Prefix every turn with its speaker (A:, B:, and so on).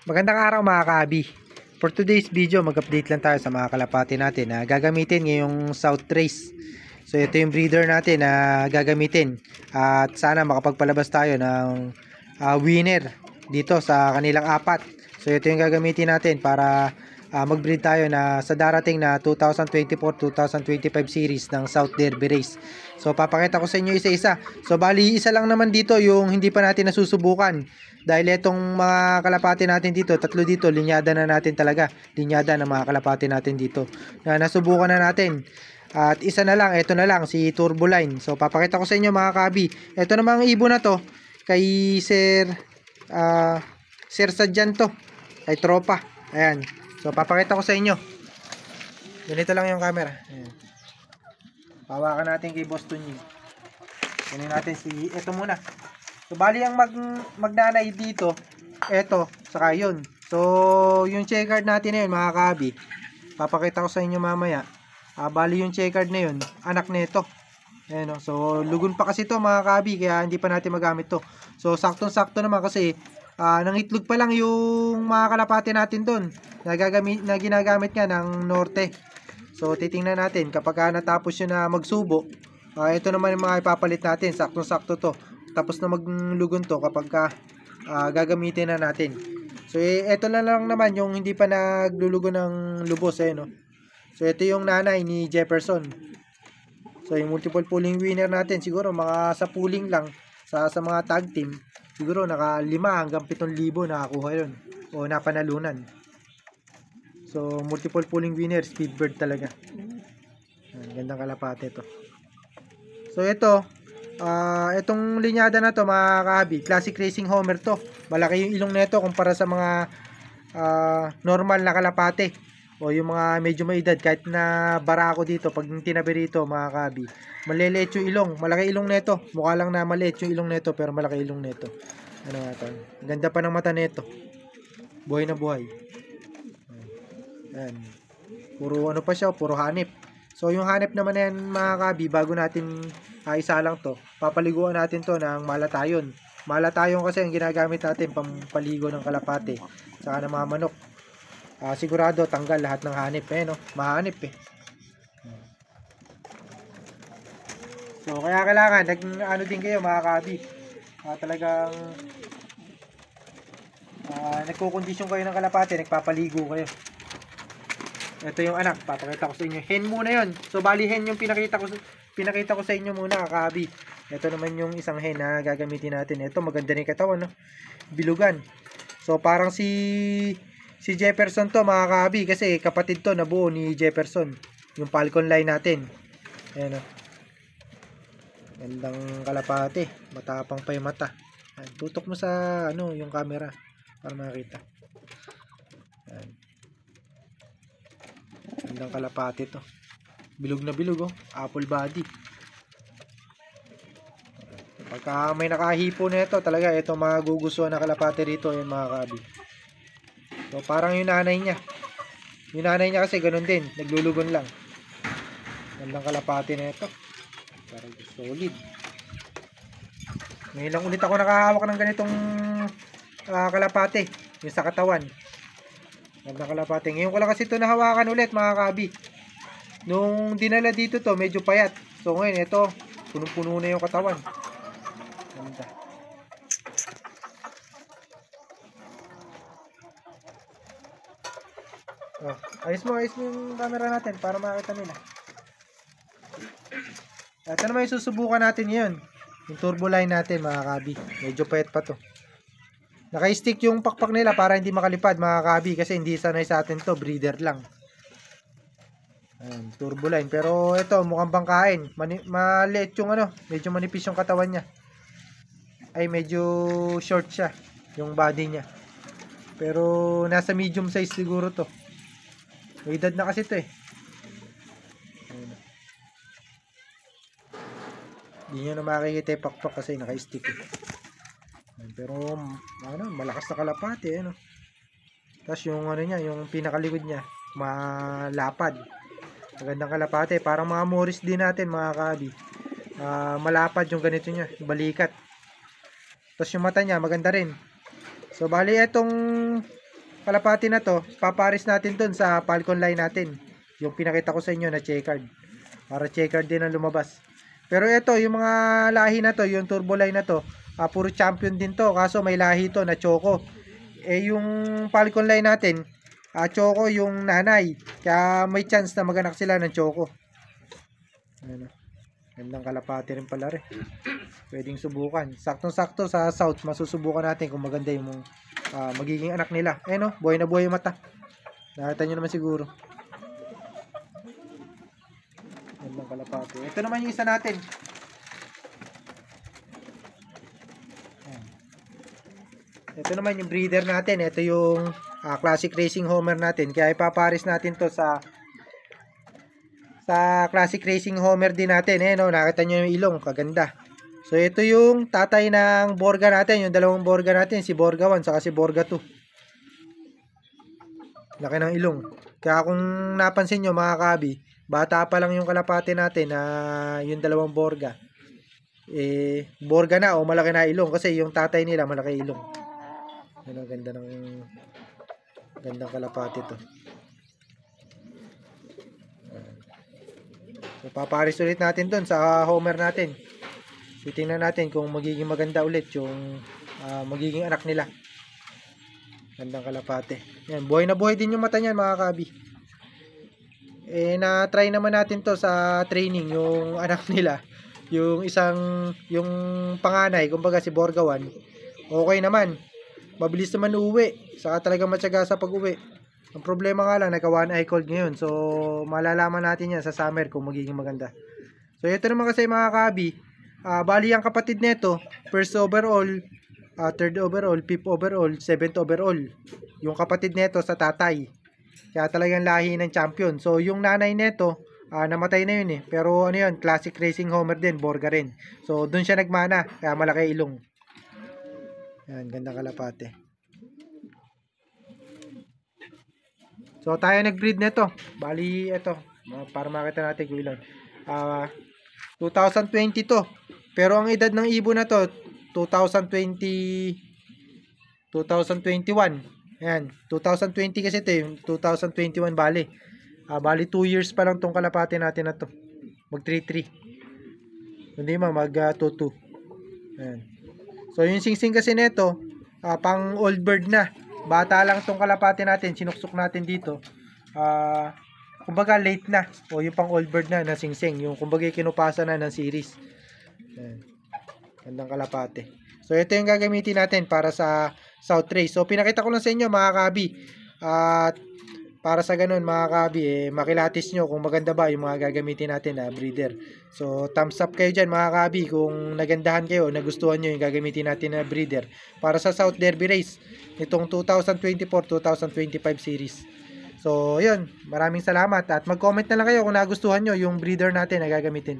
A: Magandang araw mga ka-abi. For today's video, mag-update lang tayo sa mga kalapati natin na gagamitin ngayong South Race. So ito yung breeder natin na gagamitin at sana makapagpalabas tayo ng winner dito sa kanilang apat. So ito yung gagamitin natin para mag-breed tayo na sa darating na 2024-2025 series ng South Derby Race. So papakita ko sa inyo isa-isa. So bali isa lang naman dito yung hindi pa natin nasusubukan. Dahil itong mga kalapati natin dito, tatlo dito, linyada na natin talaga. Linyada ng mga kalapati natin dito. Na nasubukan na natin. At isa na lang, ito na lang, si Turboline. So papakita ko sa inyo mga kabi. Ito namang ibon na to, kay Sir Sadyanto. Kay Tropa. Ayan. So papakita ko sa inyo. Ganito lang yung camera. Ayan. Hawakan natin kay Boss Tunying. Kunin natin ito muna. So bali ang magnanay dito, ito, saka yun. So yung checkered natin na yun mga kabi, papakita ko sa inyo mamaya. Bali yung checkered na yun, anak nito. Ayan, so lugon pa kasi to mga kabi, kaya hindi pa natin magamit to. So saktong-sakto naman kasi nangitlog pa lang yung mga kalapati natin doon na ginagamit nga ng norte. So titingnan natin kapag natapos yun na magsubo, ito naman yung mga ipapalit natin, saktong-sakto to. Tapos na maglugon to kapag gagamitin na natin. So ito na lang naman yung hindi pa naglulugon ng lubos no. So ito yung nanay ni Jefferson. So yung multiple pooling winner natin siguro mga sa pooling lang sa mga tag team siguro naka 5 hanggang 7,000 nakakuha yun o napanalunan. So multiple pooling winner, speedbird talaga. Gandang kalapate to. So ito itong linyada na to mga kahabi, classic racing homer to. Malaki yung ilong nito kumpara sa mga normal na kalapate o yung mga medyo may edad. Kahit na barako dito pag tinabi rito mga kahabi, maliliit yung ilong, malaki ilong nito. Mukha lang na maliit yung ilong nito pero malaki ilong nito. Ano nga to? Ganda pa ng mata nito, buhay na buhay. Ayan. Puro ano pa siya, puro hanip. So yung hanip naman na yan mga kabi, bago natin isa lang to, papaliguan natin to ng malatayon. Malatayon kasi ang ginagamit natin pampaligo ng kalapate saka ng mga manok. Sigurado tanggal lahat ng hanip no? Mahanip So kaya kailangan ano din kayo mga kabi, talagang nagkukondisyon kayo ng kalapate, nagpapaligo kayo. Ito yung anak, papakita ko sa inyo. Hen muna yon. So bali hen yung pinakita ko sa inyo muna kakabi. Ito naman yung isang hen na gagamitin natin. Ito maganda rin katawan, no? Bilugan. So parang si Jefferson to mga kakabi kasi kapatid to nabuo ni Jefferson. Yung Falcon line natin. Ayan, no? Gandang kalapate. Matapang pa yung mata. Ayan, tutok mo sa yung camera para makita. Ayan. Gandang kalapati to. Bilog na bilog apple body. Pagka may nakahipo na ito, talaga ito magugustuhan na kalapati rito yung mga kabi. So parang yung nanay niya. Yung nanay niya kasi ganun din, naglulugon lang. Gandang kalapati na ito. Parang solid. Ngayon lang ulit ako nakahawak ng ganitong kalapati, yung sa katawan. Gandang kalapate. Ngayon ko lang kasi ito nahawakan ulit mga kabi. Nung dinala dito to medyo payat. So ngayon ito punong-puno na yung katawan. Ganda. Ayos mo yung camera natin para makita nila. Ito naman yung susubukan natin ngayon. Yung Turboline natin mga kabi. Medyo payat pa to. Naka-stick yung pakpak nila para hindi makalipad mga kabi kasi hindi sanay sa atin to, breeder lang. Ayan, Turboline. Pero ito mukhang bangkain. Maliit yung medyo manipis yung katawan niya. Ay medyo short siya yung body niya. Pero nasa medium size siguro to. May edad na kasi to Ayan. Hindi nyo na makikita yung pakpak kasi naka-stick Pero malakas na kalapati Tapos yung niya, yung pinakalikod niya malapad. Magandang kalapati, parang mga Morris din natin mga kabi. Malapad yung ganito niya, balikat. Tapos yung mata niya maganda rin. So bali etong kalapati na to, paparis natin dun sa Falcon line natin. Yung pinakita ko sa inyo na checkered. Para checkered din ang lumabas. Pero ito, yung mga lahi na to, yung turbo line na to, puro champion din to. Kaso may lahi to na choco. Yung Falcon line natin, choco yung nanay. Kaya may chance na maganak sila ng choco. Ano, gandang kalapati rin pala rin. Pwedeng subukan. Saktong-sakto sa south, masusubukan natin kung maganda yung magiging anak nila. No, buhay na buhay yung mata. Nakita nyo naman siguro. Gandang kalapati. Ito naman yung isa natin. Ito naman yung breeder natin. Ito yung Classic Racing Homer natin. Kaya ipaparis natin to sa Classic Racing Homer din natin. No, nakita nyo yung ilong. Kaganda. So, ito yung tatay ng Borga natin. Yung dalawang Borga natin. Si Borga 1 saka si Borga 2. Laki ng ilong. Kaya kung napansin nyo mga kabi, bata pa lang yung kalapate natin na yung dalawang Borga. Borga na o malaki na ilong. Kasi yung tatay nila malaki ilong. Ano, gandang kalapate to. So, paparis ulit natin dun sa Homer natin. Titingnan natin kung magiging maganda ulit yung magiging anak nila. Gandang kalapate. Yan, buhay na buhay din yung mata niyan mga kabi. Na-try naman natin to sa training yung anak nila. Yung panganay, kumbaga si Borga 1. Okay naman. Mabilis naman uuwi. Saka talagang matyaga sa pag-uwi. Ang problema nga lang, nagka one eye cold ngayon. So, malalaman natin yan sa summer kung magiging maganda. So, ito naman kasi mga kabi. Bali ang kapatid nito, first overall, third overall, fifth overall, seventh overall. Yung kapatid nito sa tatay. Kaya talagang lahi ng champion. So, yung nanay nito, namatay na yun eh. Pero ano yun, Classic Racing Homer din, Borga rin. So, dun siya nagmana. Kaya malaki ilong. Yan, gandang kalapate. So, tayo nag-breed nito. Bali, ito. Para makita natin kung ilan. 2020 to. Pero ang edad ng ibon na to, 2021. Ayan, 2020 kasi ito yung 2021 bali. Bali 2 years pa lang tong kalapate natin na to. Mag 3-3. Hindi mag 2-2. Ayan. So yung singsing kasi nito, pang old bird na. Bata lang tong kalapate natin, sinuksok natin dito. Kumbaga late na. O yung pang old bird na singsing, yung kumbaga kinupasa na ng series. Ayan. Gandang kalapate. So ito yung gagamitin natin para sa South Race. So pinakita ko lang sa inyo mga kabi. At para sa ganun mga kabi, makilatis nyo kung maganda ba yung mga gagamitin natin na breeder. So thumbs up kayo dyan mga kabi kung nagandahan kayo, nagustuhan nyo yung gagamitin natin na breeder para sa South Derby Race nitong 2024-2025 series. So yun, maraming salamat at mag-comment na lang kayo kung nagustuhan nyo yung breeder natin na gagamitin.